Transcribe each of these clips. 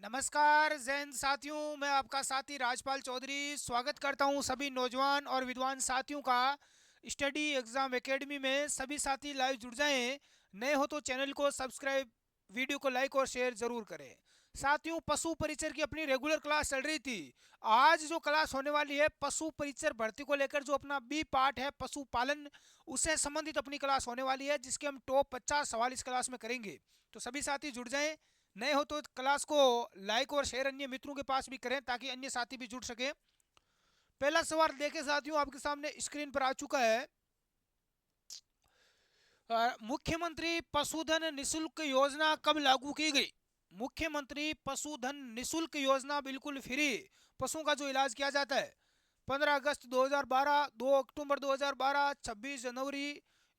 नमस्कार जैन साथियों, मैं आपका साथी राजपाल चौधरी स्वागत करता हूं सभी नौजवान और विद्वान साथियों का स्टडी एग्जाम एकेडमी में। सभी साथी लाइव जुड़ जाएं। नए हो तो चैनल को सब्सक्राइब, वीडियो को लाइक और शेयर जरूर करें। साथियों, पशु परिचर की अपनी रेगुलर क्लास चल रही थी। आज जो क्लास होने वाली है पशु परिचर भर्ती को लेकर, जो अपना बी पार्ट है पशुपालन, उससे संबंधित अपनी क्लास होने वाली है, जिसके हम टॉप 50 सवाल इस क्लास में करेंगे। तो सभी साथी जुड़ जाएं। नए हो तो क्लास को लाइक और शेयर अन्य मित्रों के पास भी करें ताकि अन्य साथी भी जुड़ सके। पहला सवाल देखे साथियों, आपके सामने स्क्रीन पर आ चुका है। मुख्यमंत्री पशुधन निशुल्क योजना कब लागू की गई? मुख्यमंत्री पशुधन निशुल्क योजना बिल्कुल फ्री पशुओं का जो इलाज किया जाता है, 15 अगस्त 2012, 2 अक्टूबर 2012, 26 जनवरी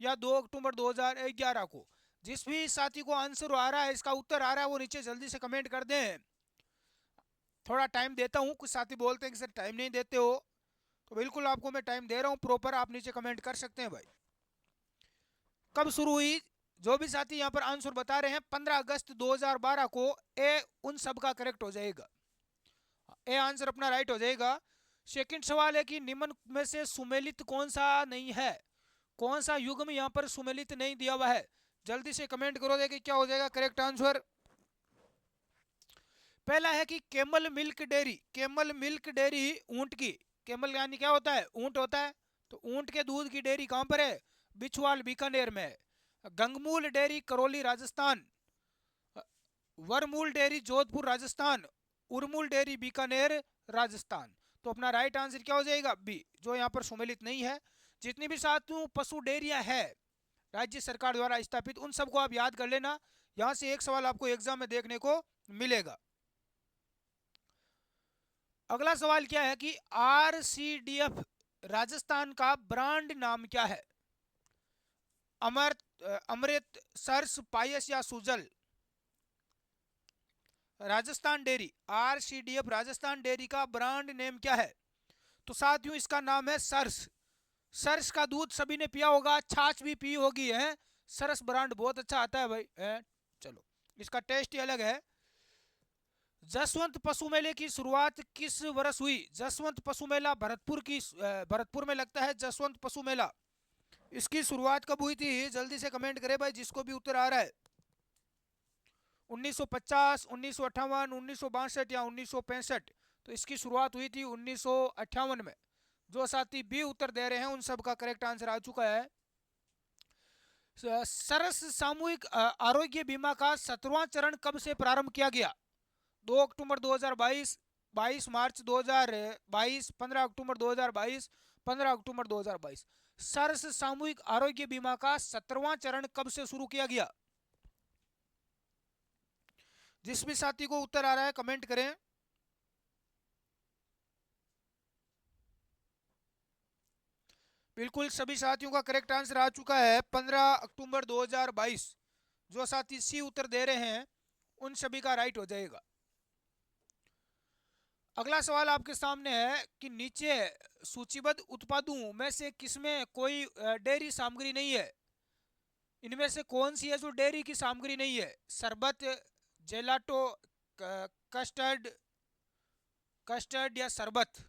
या 2 अक्टूबर 2011 को। जिस भी साथी को आंसर आ रहा है, इसका उत्तर आ रहा है, वो नीचे जल्दी से कमेंट कर दें। थोड़ा टाइम देता हूँ, कुछ साथी बोलते हैं कि सर टाइम नहीं देते हो, तो बिल्कुल आपको मैं टाइम दे रहा हूँ प्रॉपर। आप नीचे कमेंट कर सकते हैं भाई। कब शुरू हुई? जो भी साथी यहाँ पर आंसर बता रहे हैं 15 अगस्त 2012 को, ए उन सब का करेक्ट हो जाएगा। ए आंसर अपना राइट हो जाएगा। सेकंड सवाल है कि निम्न में से सुमेलित कौन सा नहीं है? कौन सा युग्म यहाँ पर सुमेलित नहीं दिया हुआ है? जल्दी से कमेंट करो, देखिए क्या हो जाएगा करेक्ट आंसर। पहला है कि camel milk dairy. Camel milk dairy ऊंट की, कैमल यानी क्या होता है? ऊंट होता है। तो ऊंट के दूध की डेयरी कहाँ पर है? बिछवाल बीकानेर में है। Gangmul dairy Karauli Rajasthan. Varmul dairy Jodhpur Rajasthan. Urmul dairy Bikaner Rajasthan. तो अपना राइट आंसर क्या हो जाएगा? बी, जो यहाँ पर सुमेलित नहीं है। जितनी भी साथियों पशु डेयरियां है राज्य सरकार द्वारा स्थापित, उन सबको आप याद कर लेना। यहां से एक सवाल आपको एग्जाम में देखने को मिलेगा। अगला सवाल क्या है कि आरसीडीएफ राजस्थान का ब्रांड नाम क्या है? अमर अमृत, सर्स, पायस या Sujal? Rajasthan dairy, RCDF Rajasthan dairy का ब्रांड नेम क्या है? तो साथियों इसका नाम है सर्स। सर्स का दूध सभी ने पिया होगा, छाछ भी पी होगी है। सरस ब्रांड बहुत अच्छा आता है भाई है। चलो, इसका टेस्ट ही अलग है। जसवंत पशु मेले की शुरुआत किस वर्ष हुई? जसवंत पशु मेला भरतपुर की, भरतपुर में लगता है जसवंत पशु मेला। इसकी शुरुआत कब हुई थी? जल्दी से कमेंट करे भाई जिसको भी उत्तर आ रहा है। 1950, 1958, 1962 या 1965? तो इसकी शुरुआत हुई थी 1958 में। जो साथी बी उत्तर दे रहे हैं उन सब का करेक्ट आंसर आ चुका है। सरस सामूहिक आरोग्य बीमा का 17वां चरण कब से प्रारंभ किया गया? 2 अक्टूबर 2022, 22 मार्च 2022, 15 अक्टूबर 2022, 15 अक्टूबर 2022। सरस सामूहिक आरोग्य बीमा का 17वां चरण कब से शुरू किया गया? जिस भी साथी को उत्तर आ रहा है कमेंट करें। बिल्कुल सभी साथियों का करेक्ट आंसर आ चुका है 15 अक्टूबर 2022। जो साथी सी उत्तर दे रहे हैं उन सभी का राइट हो जाएगा। अगला सवाल आपके सामने है कि नीचे सूचीबद्ध उत्पादों में से किसमें कोई डेयरी सामग्री नहीं है? इनमें से कौन सी है जो डेयरी की सामग्री नहीं है? शरबत, जेलाटो, कस्टर्ड, कस्टर्ड या शरबत?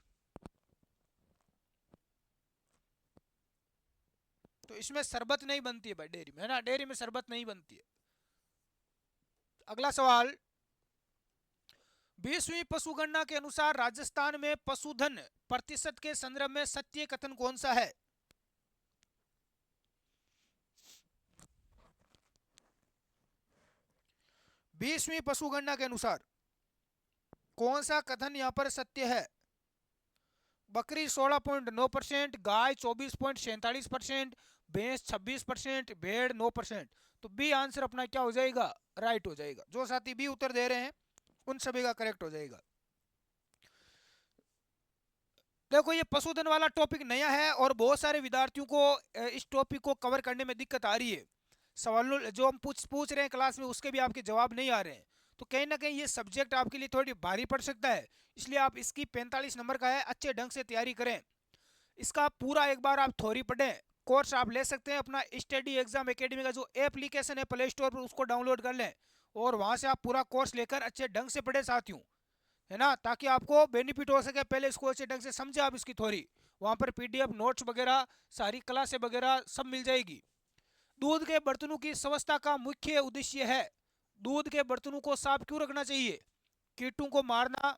तो इसमें शरबत नहीं बनती है भाई डेयरी में, है ना। डेयरी में शरबत नहीं बनती है। अगला सवाल, 20वीं पशुगणना के अनुसार राजस्थान में पशुधन प्रतिशत के संदर्भ में सत्य कथन कौन सा है? 20वीं पशुगणना के अनुसार कौन सा कथन यहां पर सत्य है? बकरी 16.9%, गाय 24.47%, भैंस 26%, भेड़ 9%। तो बी आंसर अपना क्या हो जाएगा? राइट हो जाएगा। जो साथी बी उत्तर दे रहे हैं उन सभी का करेक्ट हो जाएगा। देखो, ये पशुधन वाला टॉपिक नया है और बहुत सारे विद्यार्थियों को इस टॉपिक को कवर करने में दिक्कत आ रही है। सवालों जो हम पूछ रहे हैं क्लास में उसके भी आपके जवाब नहीं आ रहे हैं। तो कहीं ना कहीं ये सब्जेक्ट आपके लिए थोड़ी भारी पड़ सकता है। इसलिए आप इसकी 45 नंबर का है, अच्छे ढंग से तैयारी करें। इसका पूरा एक बार आप थ्योरी पढ़ें, कोर्स आप ले सकते हैं अपना स्टडी एग्जाम एकेडमी का जो एप्लीकेशन है प्ले स्टोर पर, उसको डाउनलोड कर लें और वहां से आप पूरा कोर्स लेकर अच्छे ढंग से पढ़े साथियों, है ना, ताकि आपको बेनिफिट हो सके। पहले इसको अच्छे ढंग से समझे आप इसकी थ्योरी, वहां पर पीडीएफ नोट्स वगैरह सारी क्लासें वगैरह सब मिल जाएगी। दूध के बर्तनों की स्वच्छता का मुख्य उद्देश्य है, दूध के बर्तनों को साफ क्यों रखना चाहिए? कीटों को मारना,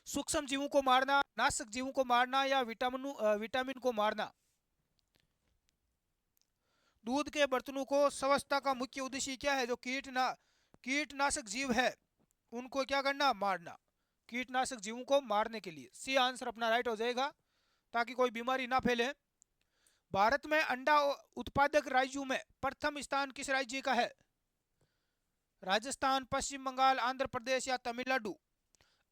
सूक्ष्म जीवों को मारना, नाशक जीवों को मारना या विटामिन को मारना। दूध के बर्तनों को स्वच्छता का मुख्य उद्देश्य क्या है? जो कीटनाशक जीव है उनको क्या करना? मारना, कीटनाशक जीवों को मारने के लिए। सी आंसर अपना राइट हो जाएगा, ताकि कोई बीमारी ना फैले। भारत में अंडा उत्पादक राज्यों में प्रथम स्थान किस राज्य का है? राजस्थान, पश्चिम बंगाल, आंध्र प्रदेश या तमिलनाडु?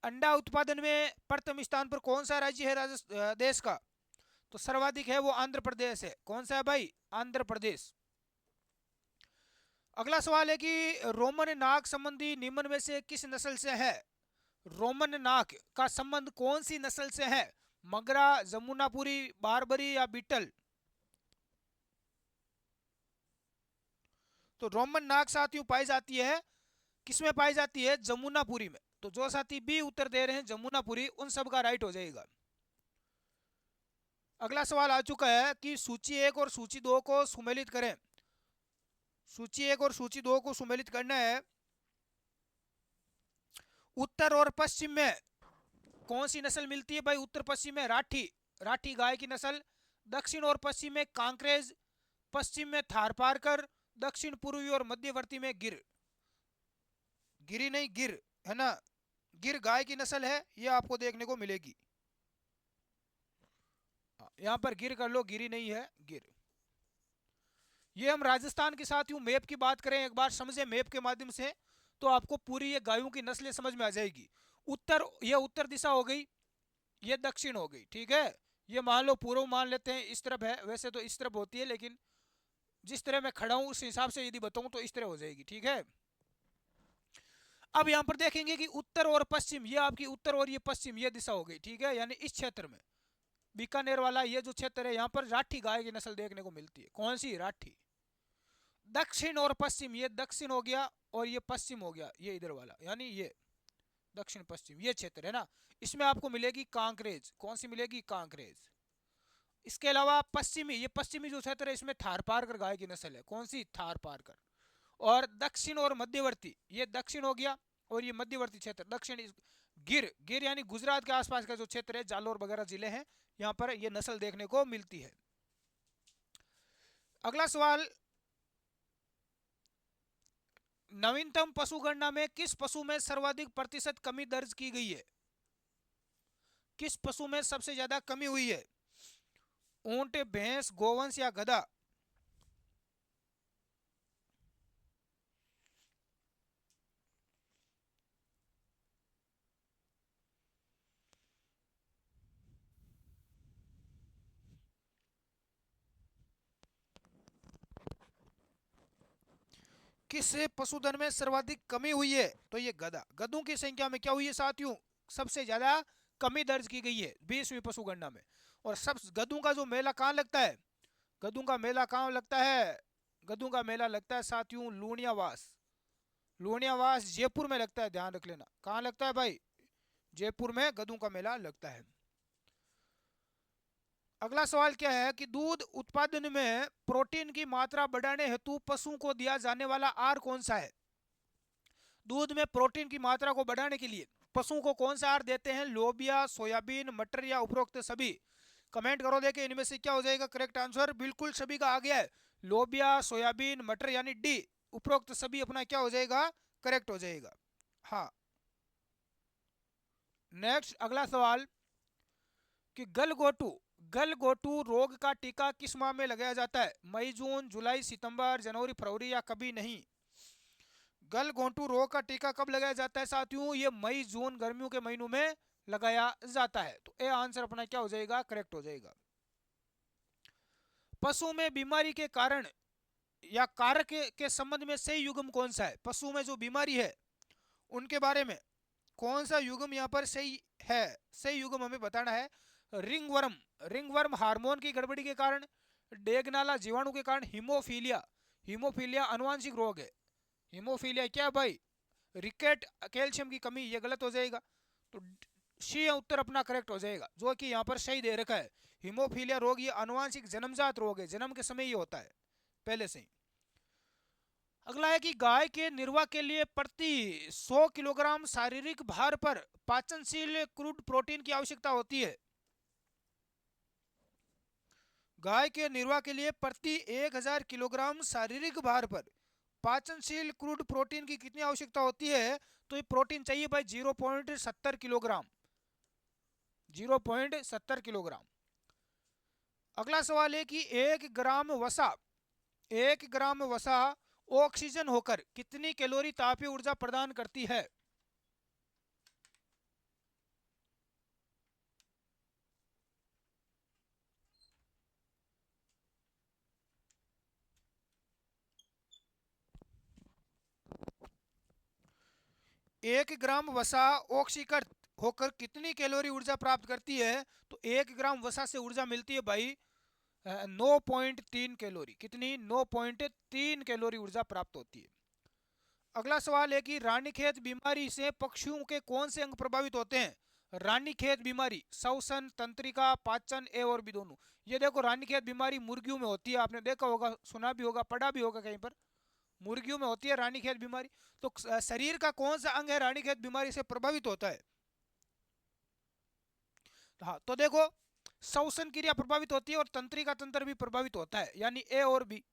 अंडा उत्पादन में प्रथम स्थान पर कौन सा राज्य है देश का? तो सर्वाधिक है वो आंध्र प्रदेश है। कौन सा है भाई? आंध्र प्रदेश। अगला सवाल है कि रोमन नाग संबंधी निम्न में से किस नस्ल से है? रोमन नाग का संबंध कौन सी नस्ल से है? मगरा, जमुनापुरी, बारबरी या बीटल? तो रोमन नाग साथियों पाई जाती है किसमें पाई जाती है? जमुनापुरी में। तो जो साथी बी उत्तर दे रहे हैं जमुनापुरी, उन सब का राइट हो जाएगा। अगला सवाल आ चुका है कि सूची 1 और सूची 2 को सुमेलित करें। सूची 1 और सूची 2 को सुमेलित करना है। उत्तर और पश्चिम में कौन सी नस्ल मिलती है भाई? उत्तर पश्चिम में राठी गाय की नस्ल, दक्षिण और पश्चिम में कांकरेज, पश्चिम में थारपारकर, दक्षिण पूर्वी और मध्यवर्ती में गिर। गिरी नहीं, गिर, है ना, गिर गाय की नस्ल है, ये आपको देखने को मिलेगी। यहां पर गिर कर लो, गिरी नहीं है, गिर। ये हम राजस्थान के साथियों मैप की बात करें, एक बार समझे मैप के माध्यम से, तो आपको पूरी ये गायों की नस्लें समझ में आ जाएगी। ये उत्तर दिशा हो गई, ये दक्षिण हो गई, ठीक है। ये मान लो पूर्व मान लेते हैं, इस तरफ है, वैसे तो इस तरफ होती है, लेकिन जिस तरह मैं खड़ा हूं उस हिसाब से यदि बताऊं तो इस तरह हो जाएगी, ठीक है। अब यहां पर देखेंगे कि उत्तर और पश्चिम, ये आपकी उत्तर और ये पश्चिम, ये दिशा हो गई, ठीक है। यानी इस क्षेत्र में बीकानेर वाला ये जो क्षेत्र है, यहाँ पर राठी गाय की नस्ल देखने को मिलती है। कौन सी? राठी। दक्षिण और पश्चिम, ये दक्षिण हो गया और ये पश्चिम हो गया, ये इधर वाला, यानी ये दक्षिण पश्चिम ये क्षेत्र है ना, इसमें आपको मिलेगी कांकरेज। कौन सी मिलेगी? कांकरेज। इसके अलावा पश्चिमी, ये पश्चिमी जो क्षेत्र है, इसमें थारपारकर गाय की नस्ल है। कौन सी? थारपारकर। और दक्षिण और मध्यवर्ती, ये दक्षिण हो गया और ये मध्यवर्ती क्षेत्र दक्षिण। गिर, गिर यानी गुजरात के आसपास का जो क्षेत्र है, जालोर वगैरह जिले हैं, यहाँ पर ये नस्ल देखने को मिलती है। अगला सवाल, नवीनतम पशु गणना में किस पशु में सर्वाधिक प्रतिशत कमी दर्ज की गई है? किस पशु में सबसे ज्यादा कमी हुई है? ऊंट, भैंस, गोवंश या गधा? किस पशुधन में सर्वाधिक कमी हुई है? तो ये गधा। गधों की संख्या में क्या हुई है साथियों? सबसे ज्यादा कमी दर्ज की गई है 20वीं पशु गणना में। और सब गधों का जो मेला कहाँ लगता है? गधों का मेला कहाँ लगता है? गधों का मेला लगता है साथियों लूणियावास। लूणियावास जयपुर में लगता है, ध्यान रख लेना। कहाँ लगता है भाई? जयपुर में गधों का मेला लगता है। अगला सवाल क्या है कि दूध उत्पादन में प्रोटीन की मात्रा बढ़ाने हेतु पशुओं को दिया जाने वाला आहार कौन सा है? दूध में प्रोटीन की मात्रा को बढ़ाने के लिए पशुओं को कौन सा आहार देते हैं? लोबिया, सोयाबीन, मटर या उपरोक्त सभी? कमेंट करो, देखे इनमें से क्या हो जाएगा करेक्ट आंसर। बिल्कुल सभी का आ गया है, लोबिया, सोयाबीन, मटर, यानी डी, उपरोक्त सभी अपना क्या हो जाएगा? करेक्ट हो जाएगा। हाँ, नेक्स्ट अगला सवाल कि गलगोटू रोग का टीका किस माह में लगाया जाता है? मई, जून, जुलाई, सितंबर, जनवरी, फरवरी या कभी नहीं? गलघोंटू रोग का टीका कब लगाया जाता है साथियों? ये मई, जून, गर्मियों के महीनों में लगाया जाता है। तो ए आंसर अपना क्या हो जाएगा? करेक्ट हो जाएगा। पशु में बीमारी के कारण या कारक के संबंध में सही युग्म कौन सा है? पशु में जो बीमारी है उनके बारे में कौन सा युग्म यहाँ पर सही है? सही युग्म हमें बताना है। रिंगवर्म हार्मोन की गड़बड़ी के कारण, डेगनाला जीवाणु के कारण हीमोफीलिया, हीमोफीलिया अनुवांशिक रोग है। हीमोफीलिया क्या भाई, रिकेट, कैल्शियम की कमी, ये गलत हो जाएगा। तो सी उत्तर अपना करेक्ट हो जाएगा, जो कि यहाँ पर सही दे रखा है। हीमोफीलिया रोग ये अनुवांशिक जन्मजात रोग है, जन्म के समय ये होता है, पहले से ही। अगला है कि गाय के निर्वाह के लिए प्रति 100 किलोग्राम शारीरिक भार पर पाचनशील क्रूड प्रोटीन की आवश्यकता होती है। गाय के निर्वाह के लिए प्रति 1000 किलोग्राम शारीरिक भार पर पाचनशील क्रूड प्रोटीन की कितनी आवश्यकता होती है? तो ये प्रोटीन चाहिए भाई 0.70 किलोग्राम, 0.70 किलोग्राम। अगला सवाल है कि 1 ग्राम वसा ऑक्सीजन होकर कितनी कैलोरी तापीय ऊर्जा प्रदान करती है? एक ग्राम वसा ऑक्सीकृत होकर कितनी कैलोरी ऊर्जा प्राप्त करती है? तो 1 ग्राम वसा से ऊर्जा मिलती है भाई 9.3 कैलोरी। कितनी? 9.3 कैलोरी ऊर्जा प्राप्त होती है। अगला सवाल है कि रानीखेत बीमारी से पक्षियों के कौन से अंग प्रभावित होते हैं? रानीखेत बीमारी, श्वसन तंत्रिका, पाचन, ए और बी दोनों। ये देखो, रानीखेत बीमारी मुर्गियों में होती है, आपने देखा होगा, सुना भी होगा, पढ़ा भी होगा कहीं पर। मुर्गियों में होती है रानीखेत बीमारी। तो शरीर का कौन सा अंग है रानीखेत बीमारी से प्रभावित होता है? हाँ, तो देखो, श्वसन क्रिया प्रभावित होती है और तंत्रिका तंत्र भी प्रभावित होता है, यानी ए और बी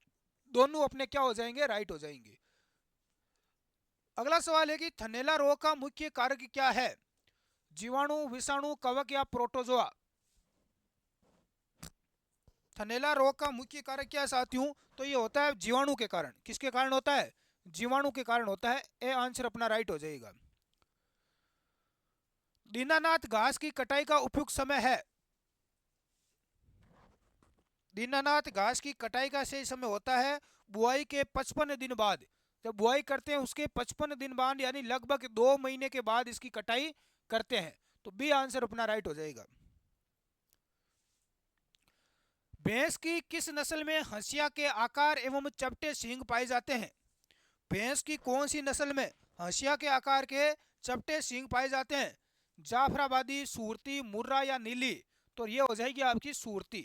दोनों अपने क्या हो जाएंगे? राइट हो जाएंगे। अगला सवाल है कि थनैला रोग का मुख्य कारक क्या है? जीवाणु, विषाणु, कवक या प्रोटोजोआ? थनैला रोग का मुख्य कारक क्या है साथियों? तो ये होता है जीवाणु के कारण। किसके कारण होता है? जीवाणु के कारण होता है। ए आंसर अपना राइट हो जाएगा। दीनानाथ घास की कटाई का उपयुक्त समय है? दीनानाथ घास की कटाई का सही समय होता है बुआई के 55 दिन बाद। जब बुआई करते हैं उसके 55 दिन बाद, यानी लगभग 2 महीने के बाद इसकी कटाई करते हैं। तो बी आंसर अपना राइट हो जाएगा। भैंस की किस नस्ल में हंसिया के आकार एवं चपटे सींग पाए जाते हैं? भैंस की कौन सी नस्ल में हंसिया के आकार के चपटे सींग पाए जाते हैं? जाफराबादी, सूरती, मुर्रा या नीली? तो ये हो जाएगी आपकी सूरती।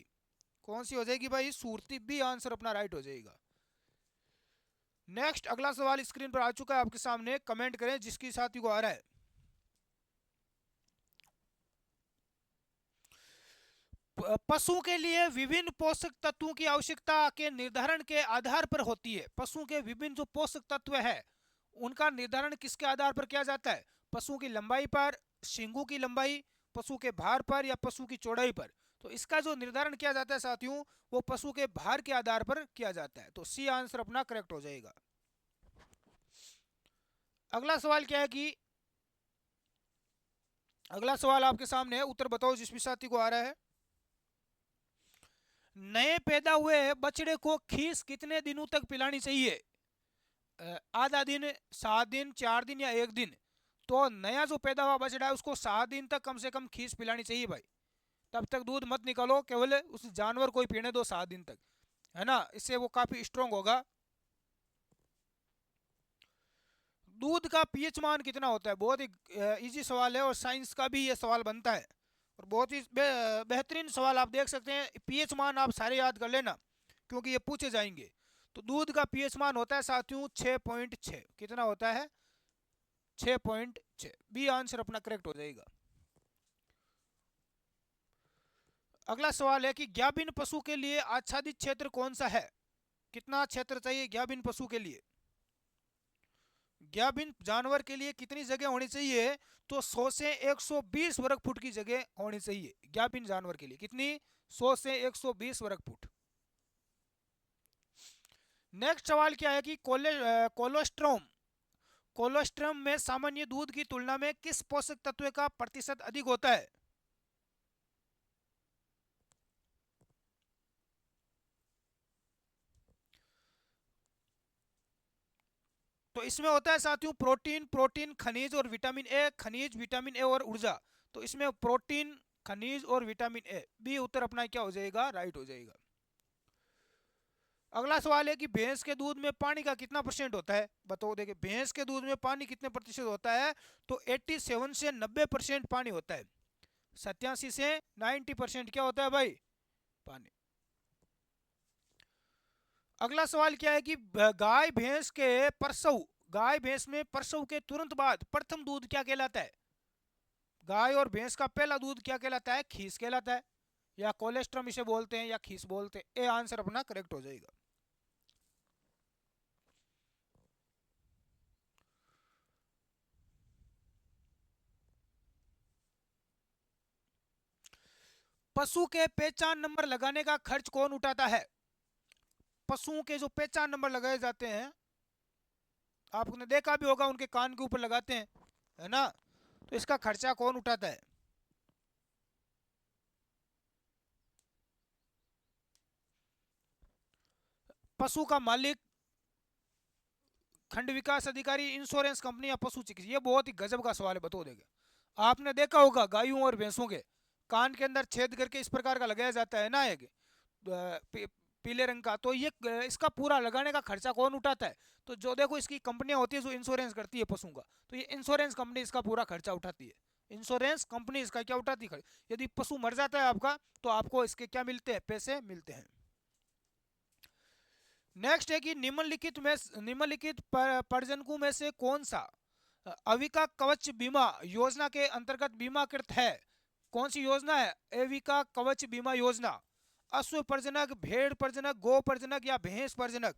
कौन सी हो जाएगी भाई? सूरती। बी आंसर अपना राइट हो जाएगा। नेक्स्ट अगला सवाल स्क्रीन पर आ चुका है आपके सामने, कमेंट करें जिसकी साथी को आ रहा है। पशु के लिए विभिन्न पोषक तत्वों की आवश्यकता के निर्धारण के आधार पर होती है। पशु के विभिन्न जो पोषक तत्व है उनका निर्धारण किसके आधार पर किया जाता है? पशु की लंबाई पर, सींगों की लंबाई, पशु के भार पर या पशु की चौड़ाई पर? तो इसका जो निर्धारण किया जाता है साथियों, वो पशु के भार के आधार पर किया जाता है। तो सी आंसर अपना करेक्ट हो जाएगा। अगला सवाल क्या है कि अगला सवाल आपके सामने है, उत्तर बताओ जिस भी साथी को आ रहा है। नए पैदा हुए बछड़े को खीस कितने दिनों तक पिलानी चाहिए? आधा दिन, 7 दिन, 4 दिन या 1 दिन? तो नया जो पैदा हुआ बछड़ा है उसको 7 दिन तक कम से कम खीस पिलानी चाहिए भाई। तब तक दूध मत निकालो, केवल उस जानवर को ही पीने दो 7 दिन तक, है ना, इससे वो काफी स्ट्रोंग होगा। दूध का पीएच मान कितना होता है? बहुत ही इजी सवाल है और साइंस का भी ये सवाल बनता है और बहुत ही बेहतरीन सवाल। आप देख सकते हैं, पीएच मान आप सारे याद कर लेना क्योंकि ये पूछे जाएंगे। तो दूध का पीएच मान होता है साथियों 6.6। कितना होता है? 6.6। बी आंसर अपना करेक्ट हो जाएगा। अगला सवाल है कि ज्ञाबिन पशु के लिए आच्छादित क्षेत्र कौन सा है? कितना क्षेत्र चाहिए ज्ञाबिन पशु के लिए? ज्ञाबिन जानवर के लिए कितनी जगह होनी चाहिए? तो 100 से 120 वर्ग फुट की जगह होनी चाहिए ज्ञाबिन जानवर के लिए। कितनी? 100 से 120 वर्ग फुट। नेक्स्ट सवाल क्या है कि कोलोस्ट्रम कोलोस्ट्रम में सामान्य दूध की तुलना में किस पोषक तत्व का प्रतिशत अधिक होता है? तो इसमें होता है साथियों प्रोटीन, प्रोटीन, खनिज और विटामिन ए। खनिज, विटामिन ए और ऊर्जा। तो इसमें प्रोटीन, खनिज और विटामिन ए। बी उत्तर अपना क्या हो जाएगा? राइट हो जाएगा। अगला सवाल है कि भैंस के दूध में पानी का कितना परसेंट होता है, बताओ। देखिए भैंस के दूध में पानी कितने प्रतिशत होता है, तो 87 से 90% पानी होता है। 87 से 90% क्या होता है भाई, पानी। अगला सवाल क्या है कि गाय भैंस के प्रसव, गाय भैंस में प्रसव के तुरंत बाद प्रथम दूध क्या कहलाता है। गाय और भैंस का पहला दूध क्या कहलाता है, खीस कहलाता है, या कोलेस्ट्रम इसे बोलते हैं, या खीस बोलते हैं। ए आंसर अपना करेक्ट हो जाएगा। पशु के पहचान नंबर लगाने का खर्च कौन उठाता है। पशुओं के जो पहचान नंबर लगाए जाते हैं, आपने देखा भी होगा उनके कान के ऊपर लगाते हैं, है ना, तो इसका खर्चा कौन उठाता है। पशु का मालिक, खंड विकास अधिकारी, इंश्योरेंस कंपनी, या पशु चिकित्सक। ये बहुत ही गजब का सवाल है, बता देगा। आपने देखा होगा गायों और भैंसों के कान के अंदर छेद करके इस प्रकार का लगाया जाता है ना, एक पीले रंग का, तो ये इसका पूरा लगाने का खर्चा कौन उठाता है। तो जो देखो इसकी कंपनियां होती है जो इंश्योरेंस करती है पशुओं का, तो ये इंश्योरेंस कंपनी इसका पूरा खर्चा उठाती है। इंश्योरेंस कंपनी इसका क्या उठाती है, यदि पशु मर जाता है आपका, तो आपको इसके क्या मिलते हैं, पैसे मिलते हैं। नेक्स्ट है कि निम्नलिखित प्रजनकों में से कौन सा अविका कवच बीमा योजना के अंतर्गत बीमाकृत है। कौन सी योजना है, अविका कवच बीमा योजना। अश्व प्रजनक, भेड़ प्रजनक, गो प्रजनक, या भैंस प्रजनक।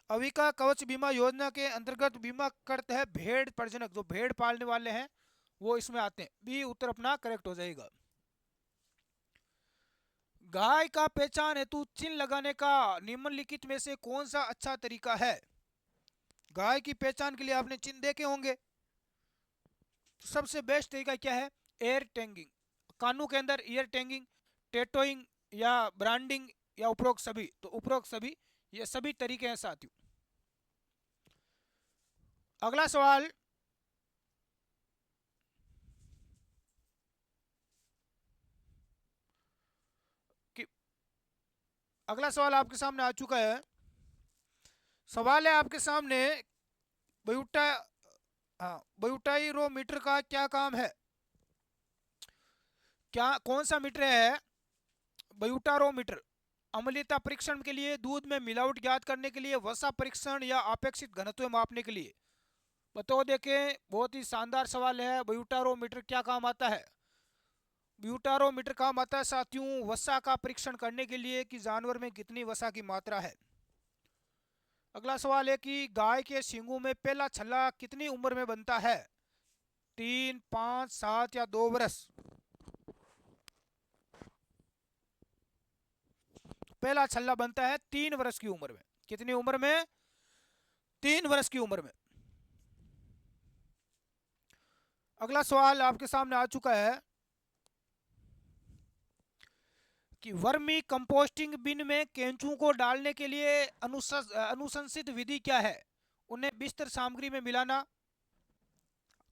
अविका कवच बीमा योजना के अंतर्गत बीमा करते हैं भेड़ प्रजनक, जो भेड़ पालने वाले हैं वो इसमें आते हैं। बी उत्तर अपना करेक्ट हो जाएगा। गाय का पहचान हेतु चिन्ह लगाने का निम्नलिखित में से कौन सा अच्छा तरीका है। गाय की पहचान के लिए आपने चिन्ह देखे होंगे, तो सबसे बेस्ट तरीका क्या है, एयर टैगिंग, कानों के अंदर ईयर टैगिंग, टेटोइंग, या ब्रांडिंग, या उपरोक्त सभी। तो उपरोक्त सभी, ये सभी तरीके हैं साथियों। अगला सवाल कि अगला सवाल आपके सामने आ चुका है। सवाल है आपके सामने, ब्यूटा हाँ, ब्यूटाइरोमीटर का क्या काम है। क्या कौन सा मीटर है, ब्यूटारोमीटर। अम्लता परीक्षण के लिए, दूध में मिलावट ज्ञात करने के लिए, वसा परीक्षण, या अपेक्षित घनत्व मापने के लिए। बताओ देखें, बहुत ही शानदार सवाल है। ब्यूटारोमीटर क्या काम आता है। ब्यूटारोमीटर काम आता है साथियों वसा का परीक्षण करने के लिए कि जानवर में कितनी वसा की मात्रा है। अगला सवाल है कि गाय के सींगों में पहला छल्ला कितनी उम्र में बनता है। 3, 5, 7, या 2 वर्ष। पहला छल्ला बनता है 3 वर्ष की उम्र में। कितनी उम्र में, 3 वर्ष की उम्र में। अगला सवाल आपके सामने आ चुका है कि वर्मी कंपोस्टिंग बिन में केंचुओं को डालने के लिए अनुशंसित विधि क्या है। उन्हें बिस्तर सामग्री में मिलाना,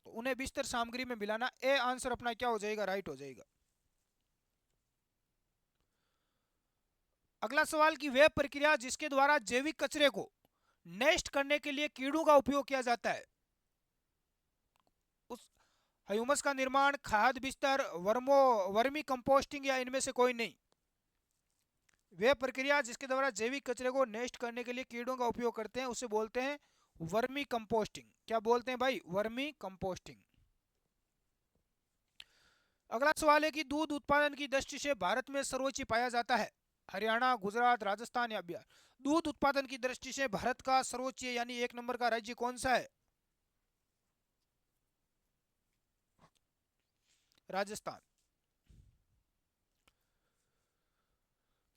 तो उन्हें बिस्तर सामग्री में मिलाना। ए आंसर अपना क्या हो जाएगा, राइट हो जाएगा। अगला सवाल की वह प्रक्रिया जिसके द्वारा जैविक कचरे को नष्ट करने के लिए कीड़ों का उपयोग किया जाता है। उस ह्यूमस का निर्माण, खाद बिस्तर, वर्मी कंपोस्टिंग, या इनमें से कोई नहीं। वह प्रक्रिया जिसके द्वारा जैविक कचरे को नष्ट करने के लिए कीड़ों का उपयोग करते हैं उसे बोलते हैं वर्मी कंपोस्टिंग। क्या बोलते हैं भाई, वर्मी कंपोस्टिंग। अगला सवाल है कि दूध उत्पादन की दृष्टि से भारत में सर्वोच्च पाया जाता है। हरियाणा, गुजरात, राजस्थान, या बिहार। दूध उत्पादन की दृष्टि से भारत का सर्वोच्च यानी 1 नंबर का राज्य कौन सा है, राजस्थान।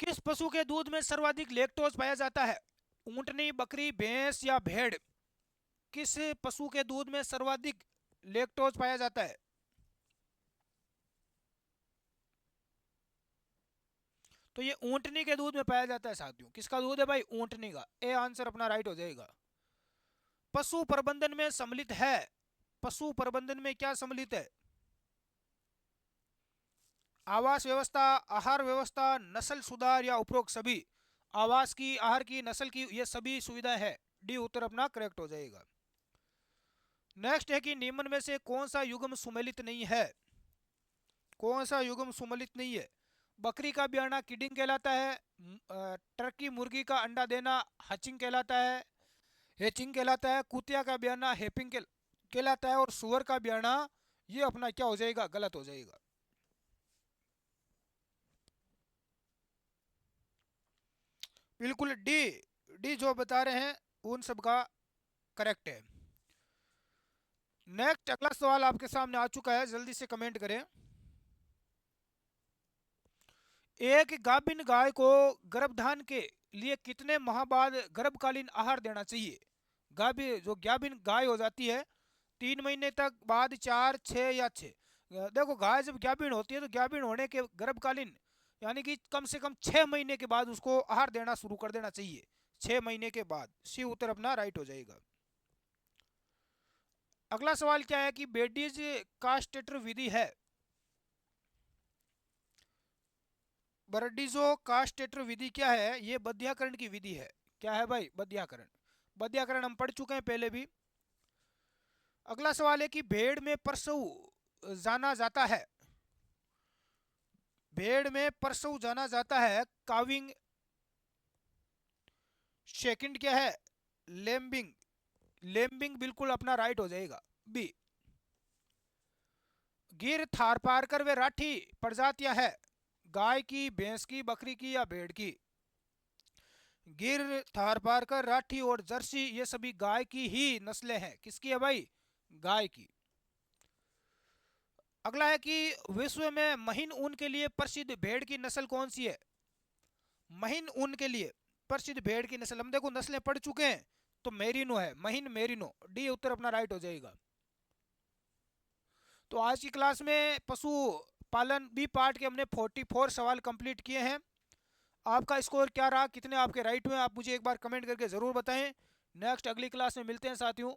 किस पशु के दूध में सर्वाधिक लैक्टोज पाया जाता है। ऊंटनी, बकरी, भैंस, या भेड़। किस पशु के दूध में सर्वाधिक लैक्टोज पाया जाता है। तो ये ऊंटनी के दूध में पाया जाता है साथियों। किसका दूध है भाई, ऊंटनी का। ए आंसर अपना राइट हो जाएगा। पशु प्रबंधन में सम्मिलित है। पशु प्रबंधन में क्या सम्मिलित है, आवास व्यवस्था, आहार व्यवस्था, नस्ल सुधार या उपरोक्त सभी। आवास की, आहार की, नस्ल की, ये सभी सुविधाएं है। डी उत्तर अपना करेक्ट हो जाएगा। नेक्स्ट है कि निम्न में से कौन सा युग्म सुमेलित नहीं है। कौन सा युग्म सुमेलित नहीं है। बकरी का ब्याना किडिंग कहलाता है। टर्की मुर्गी का अंडा देना हचिंग कहलाता है, हेचिंग कहलाता है। कुतिया का ब्याना हेपिंग कहलाता है। और सुअर का ब्याना ये अपना क्या हो जाएगा, गलत हो जाएगा। बिल्कुल डी, डी जो बता रहे हैं उन सब का करेक्ट है। नेक्स्ट अगला सवाल आपके सामने आ चुका है, जल्दी से कमेंट करें। एक गाभिन गाय को गर्भधान के लिए कितने माह बाद गर्भकालीन आहार देना चाहिए। जो गाभिन गाय हो जाती है 3 महीने तक बाद, 4, 6 या 6। देखो गाय जब गाभिन होती है तो गाभिन होने के गर्भकालीन यानी कि कम से कम 6 महीने के बाद उसको आहार देना शुरू कर देना चाहिए। 6 महीने के बाद। सी उत्तर अपना राइट हो जाएगा। अगला सवाल क्या है कि बेडीज कास्टेटर विधि है। बर्डीजो कास्टेटर विधि क्या है, ये बध्याकरण की विधि है। क्या है भाई, बध्याकरण। बध्याकरण हम पढ़ चुके हैं पहले भी। अगला सवाल है कि भेड़ में प्रसव जाना जाता है। भेड़ में प्रसव जाना जाता है। काविंग, सेकंड क्या है, लेम्बिंग। लेम्बिंग बिल्कुल अपना राइट हो जाएगा, बी। गिर, थारपारकर व राठी प्रजातियां है। गाय की, भैंस की, बकरी की या भेड़ की। गिर, थारपारकर, राठी और जर्सी ये सभी गाय की ही नस्लें हैं। किसकी है भाई, गाय की। अगला है कि विश्व में महीन ऊन के लिए प्रसिद्ध भेड़ की नस्ल कौन सी है। महीन ऊन के लिए प्रसिद्ध भेड़ की नस्ल हम देखो नस्लें पढ़ चुके हैं, तो मेरिनो है, महीन मेरिनो। डी उत्तर अपना राइट हो जाएगा। तो आज की क्लास में पशु पालन बी पार्ट के हमने 44 सवाल कंप्लीट किए हैं। आपका स्कोर क्या रहा, कितने आपके राइट हुए, आप मुझे एक बार कमेंट करके ज़रूर बताएं। नेक्स्ट अगली क्लास में मिलते हैं साथियों।